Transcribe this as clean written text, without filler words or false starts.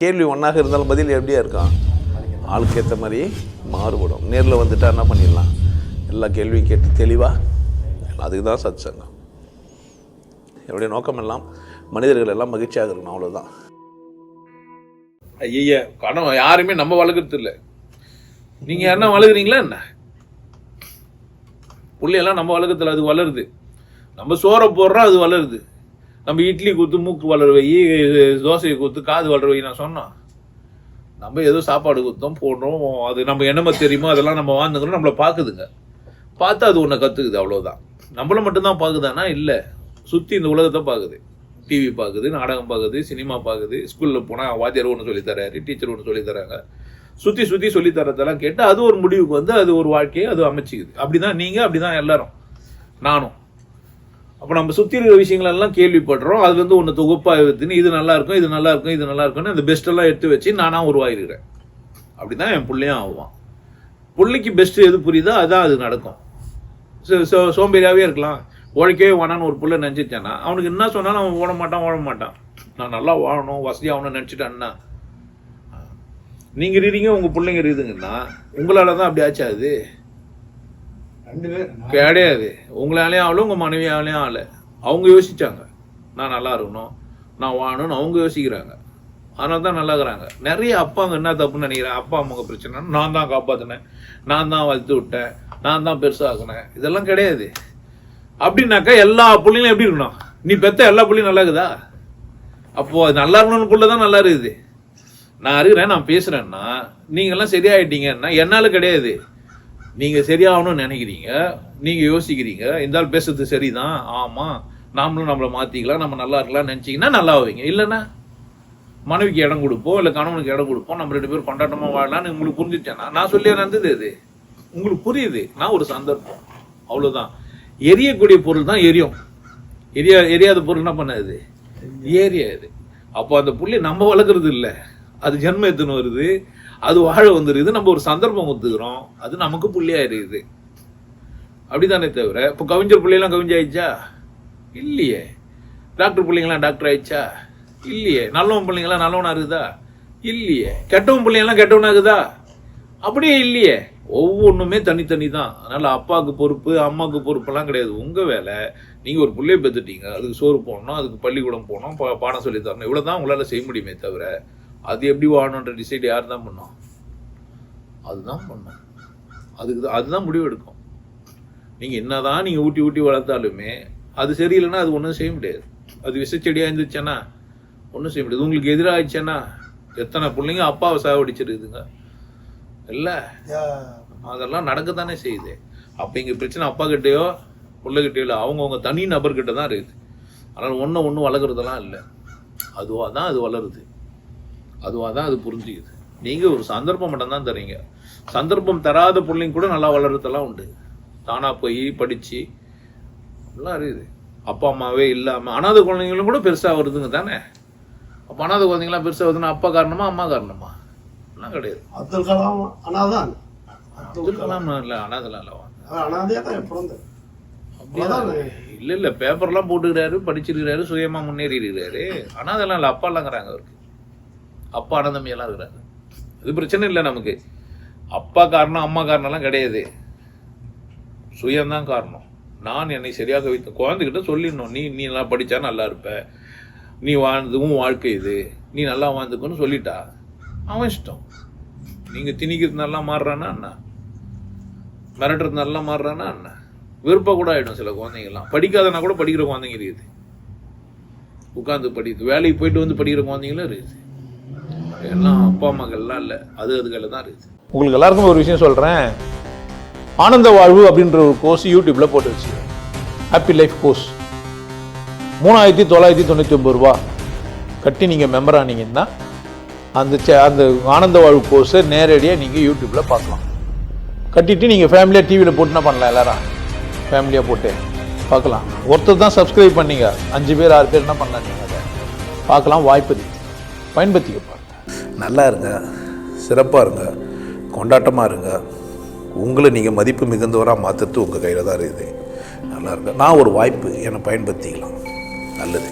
கேள்வி ஒன்றாக இருந்தாலும் பதில் எப்படியா இருக்கான், ஆளுக்கு ஏற்ற மாதிரி மாறுபடும். நேரில் வந்துட்டால் என்ன பண்ணிடலாம், எல்லா கேள்வியும் கேட்டு தெளிவாக. அதுக்கு தான் சத் சங்கம். என்னுடைய நோக்கம் எல்லாம் மனிதர்கள் எல்லாம் மகிழ்ச்சியாக இருக்கணும், அவ்வளோதான். ஐயா கடன் யாருமே நம்ம வளர்க்குறது இல்லை. நீங்கள் யாருன்னா வளர்க்குறீங்களா என்ன? புள்ளையெல்லாம் நம்ம வளர்க்கறதில்ல, அது வளருது. நம்ம சோறை போடுறோம், அது வளருது. நம்ம இட்லி கொடுத்து மூக்கு வளர வை, தோசையை கொடுத்து காது வளர வை நான் சொன்னோம். நம்ம ஏதோ சாப்பாடு கொடுத்தோம் போடுறோம், அது நம்ம என்னமா தெரியுமோ அதெல்லாம் நம்ம வாழ்ந்துக்கிறோம். நம்மளை பார்க்குதுங்க, பார்த்து அது ஒன்றை கற்றுக்குது, அவ்வளோதான். நம்மளை மட்டும்தான் பார்க்குதானா? இல்லை, சுற்றி இந்த உலகத்தை பார்க்குது. டிவி பார்க்குது, நாடகம் பார்க்குது, சினிமா பார்க்குது. ஸ்கூலில் போனால் வாத்தியார் ஒன்று சொல்லித்தராரு, டீச்சர் ஒன்று சொல்லித்தராங்க. சுற்றி சுற்றி சொல்லித்தரதெல்லாம் கேட்டு அது ஒரு முடிவுக்கு வந்து அது ஒரு வாழ்க்கையை அது அமைச்சிக்குது. அப்படி தான் நீங்கள், அப்படி தான் எல்லாரும், நானும். அப்போ நம்ம சுற்றி இருக்கிற விஷயங்களெல்லாம் கேள்விப்படுறோம். அது வந்து ஒன்று தொகுப்பாக எடுத்துன்னு இது நல்லா இருக்கும், இது நல்லா இருக்கும், இது நல்லா இருக்கும்னு அந்த பெஸ்ட்டெல்லாம் எடுத்து வச்சு நானாக உருவாகிருக்கிறேன். அப்படி தான் என் பிள்ளையும் ஆகுவான். பிள்ளைக்கு பெஸ்ட்டு எது புரியுதோ அதான் அது நடக்கும். சோம்பேறியாகவே இருக்கலாம், உழைக்கவே வேணான்னு ஒரு பிள்ளை நினச்சிச்சானா அவனுக்கு என்ன சொன்னாலும் அவன் ஓட மாட்டான். நான் நல்லா வாழணும், வசதியாகணும்னு நினச்சிட்டான்னா. நீங்கள் இருக்கீங்க, உங்கள் பிள்ளைங்க இருக்குதுங்கன்னா உங்களால் தான் அப்படி ஆச்சா? அது கிடையாது. உங்களாலேயும் ஆகல, உங்கள் மனைவியாலேயும் ஆகலை. அவங்க யோசிச்சாங்க நான் நல்லா இருக்கணும், நான் வாழணும்னு அவங்க யோசிக்கிறாங்க. அதனால தான் நல்லா இருக்கிறாங்க. நிறைய அப்பாங்க என்ன தப்புன்னு நினைக்கிறேன், அப்பா அம்மாங்க பிரச்சனை, நான் தான் காப்பாற்றினேன், நான் தான் வளர்த்து விட்டேன், நான் தான் பெருசாகினேன். இதெல்லாம் கிடையாது. அப்படின்னாக்கா எல்லா பிள்ளைங்களும் எப்படி இருக்கணும்? நீ பெற்ற எல்லா பிள்ளையும் நல்லா இருக்குதா? அப்போது அது நல்லா இருக்கணும்னு பிள்ளை தான் நல்லா இருக்குது. நான் இருக்கிறேன், நான் பேசுகிறேன்னா நீங்கள்லாம் சரியாயிட்டீங்கன்னா என்னால் கிடையாது. நீங்கள் சரியாகணும்னு நினைக்கிறீங்க, நீங்கள் யோசிக்கிறீங்க, இருந்தாலும் பேசுறது சரிதான், ஆமாம் நாமளும் நம்மளை மாற்றிக்கலாம், நம்ம நல்லா இருக்கலாம்னு நினச்சிங்கன்னா நல்லா ஆவீங்க. இல்லைன்னா மனைவிக்கு இடம் கொடுப்போம், இல்லை கணவனுக்கு இடம் கொடுப்போம், நம்ம 2 பேரும் கொண்டாட்டமாக வாழலான்னு உங்களுக்கு புரிஞ்சிச்சேன்னா நான் சொல்லி நடந்தது அது உங்களுக்கு புரியுது. நான் ஒரு சந்தர்ப்பம், அவ்வளோதான். எரியக்கூடிய பொருள் தான் எரியும், எரியாத பொருள் என்ன பண்ணாது, ஏரியாது. அப்போ அந்த புள்ளி நம்ம வளர்க்குறது இல்லை, அது ஜென்மம் எடுத்துன்னு வருது, அது வாழ வந்துருக்குது. நம்ம ஒரு சந்தர்ப்பம் ஒத்துக்கிறோம், அது நமக்கு புள்ளியா இருக்குது. அப்படித்தானே தவிர இப்போ கவிஞர் பிள்ளைலாம் கவிஞாயிடுச்சா? இல்லையே. டாக்டர் பிள்ளைங்களாம் டாக்டர் ஆயிடுச்சா? இல்லையே. நல்லவன் பிள்ளைங்களாம் நல்லவனா இருக்குதா? இல்லையே. கெட்டவன் பிள்ளைங்களாம் கெட்டவனா இருக்குதா? அப்படியே இல்லையே. ஒவ்வொன்றுமே தனித்தனி தான். அதனால் அப்பாவுக்கு பொறுப்பு அம்மாவுக்கு பொறுப்பெல்லாம் கிடையாது. உங்கள் வேலை, நீங்கள் ஒரு பிள்ளையை பெற்றுட்டீங்க, அதுக்கு சோறு போடணும், அதுக்கு பள்ளிக்கூடம் போகணும், பாடம் சொல்லி தரணும், இவ்வளோ தான் உங்களால் செய்ய முடியுமே தவிர அது எப்படி வாழணுன்ற டிசைட் யார் தான் பண்ணோம்? அதுதான் பண்ணோம். அதுதான் முடிவு எடுக்கும். நீங்கள் என்ன தான் நீங்கள் ஊட்டி வளர்த்தாலுமே அது சரியில்லைன்னா அது ஒன்றும் செய்ய முடியாது. அது விஷச்செடியாக இருந்துச்சுன்னா ஒன்றும் செய்ய முடியாது. உங்களுக்கு எதிராக ஆயிடுச்சுன்னா எத்தனை பிள்ளைங்க அப்பாவை சாவடிச்சிருக்குதுங்க இல்லை? அதெல்லாம் நடக்கத்தானே செய்யுது. அப்போ இங்கே பிரச்சனை அப்பா கிட்டேயோ பிள்ளைகிட்டயோ இல்லை, அவங்கவுங்க தனி நபர்கிட்ட தான் இருக்குது. அதனால் ஒன்றும் வளர்க்குறதெல்லாம் இல்லை. அதுவாக தான் அது வளருது, அதுவாக தான் அது புரிஞ்சுக்குது. நீங்கள் ஒரு சந்தர்ப்பம் மட்டும்தான் தரீங்க. சந்தர்ப்பம் தராத பிள்ளைங்க கூட நல்லா வளர்றதெல்லாம் உண்டு. தானாக போய் படித்து எல்லாம் இருக்குது. அப்பா அம்மாவே இல்லாமல் அனாதை குழந்தைங்களும் கூட பெருசாக வருதுங்க தானே. அப்போ அனாதை குழந்தைங்களாம் பெருசாக வருதுன்னா அப்பா காரணமா அம்மா காரணமா? எல்லாம் கிடையாது. அப்துல் கலாம் அனாதான். அப்துல் கலாம் இல்லை, அனாதெல்லாம் இல்லை. இல்லை பேப்பர்லாம் போட்டுக்கிறாரு, படிச்சிருக்கிறாரு, சுயமாக முன்னேறி இருக்கிறாரு. அனாதெல்லாம் இல்லை, அப்பாலாங்கிறாங்க அவருக்கு. அப்பா அனந்தமையெல்லாம் இருக்கிறாங்க. இது பிரச்சனை இல்லை நமக்கு. அப்பா காரணம் அம்மா காரணம்லாம் கிடையாது, சுயம்தான் காரணம். நான் என்னை சரியாக வைத்த குழந்தைகிட்ட சொல்லிடணும், நீ நல்லா படித்தா நல்லா இருப்ப, நீ வாழ்ந்ததும் வாழ்க்கை இது, நீ நல்லா வாழ்ந்துக்கன்னு சொல்லிட்டா அவன் இஷ்டம். நீங்கள் திணிக்கிறது நல்லா மாறுறானா என்ன, மிரட்டுறது நல்லா மாறுறானா என்ன, விருப்பம் கூட ஆகிடும். சில குழந்தைங்கள்லாம் படிக்காதனா கூட படிக்கிற குழந்தைங்க இருக்குது, உட்காந்து படிக்குது. வேலைக்கு போயிட்டு வந்து படிக்கிற குழந்தைங்களும் இருக்குது. எல்லாம் அப்பா அம்மாக்கள்லாம் இல்லை, அதுகளில் தான் இருக்குது. உங்களுக்கு எல்லாருக்கும் ஒரு விஷயம் சொல்கிறேன். ஆனந்த வாழ்வு அப்படின்ற ஒரு கோர்ஸ் யூடியூப்பில் போட்டு வச்சு, ஹாப்பி லைஃப் கோர்ஸ் 3999 ரூபா கட்டி நீங்கள் மெம்பர் ஆனீங்கன்னா அந்த ஆனந்த வாழ்வு கோர்ஸை நேரடியாக நீங்கள் யூடியூப்பில் பார்க்கலாம். கட்டிட்டு நீங்கள் ஃபேமிலியாக டிவியில் போட்டுனா பண்ணலாம், எல்லாரும் ஃபேமிலியாக போட்டு பார்க்கலாம். ஒருத்தர் தான் சப்ஸ்கிரைப் பண்ணீங்க, 5 பேர் 6 பேர் என்ன பண்ணலாம், நீங்கள் அதை பார்க்கலாம். வாய்ப்பு பயன்படுத்திக்க. நல்லா இருங்க, சிறப்பாக இருங்க, கொண்டாட்டமாக இருங்க. உங்களை நீங்கள் மதிப்பு மிகுந்தவராக மாற்றுறது உங்கள் கையில் தான் இருக்குது. நல்லா இருங்க. நான் ஒரு வாய்ப்பு, என்னை பயன்படுத்திக்கலாம். நல்லது.